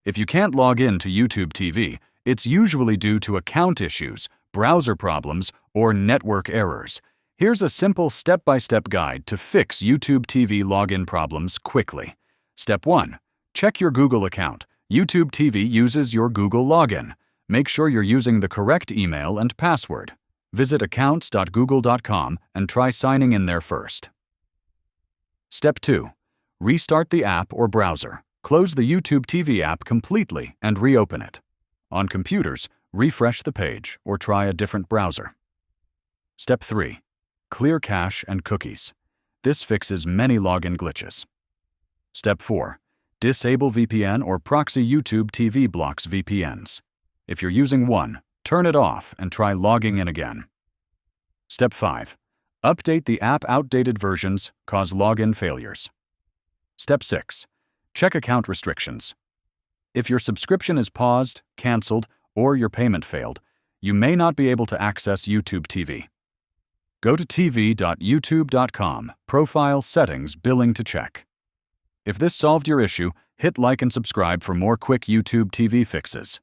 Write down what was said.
If you can't log in to YouTube TV, it's usually due to account issues, browser problems, or network errors. Here's a simple step-by-step guide to fix YouTube TV login problems quickly. Step 1. Check your Google account. YouTube TV uses your Google login. Make sure you're using the correct email and password. Visit accounts.google.com and try signing in there first. Step 2. Restart the app or browser. Close the YouTube TV app completely and reopen it. On computers, refresh the page or try a different browser. Step 3. Clear cache and cookies. This fixes many login glitches. Step 4. Disable VPN or proxy. YouTube TV blocks VPNs. If you're using one, turn it off and try logging in again. Step 5. Update the app. Outdated versions cause login failures. Step 6. Check account restrictions. If your subscription is paused, canceled, or your payment failed, you may not be able to access YouTube TV. Go to tv.youtube.com, Profile Settings, Billing to check. If this solved your issue, hit like and subscribe for more quick YouTube TV fixes.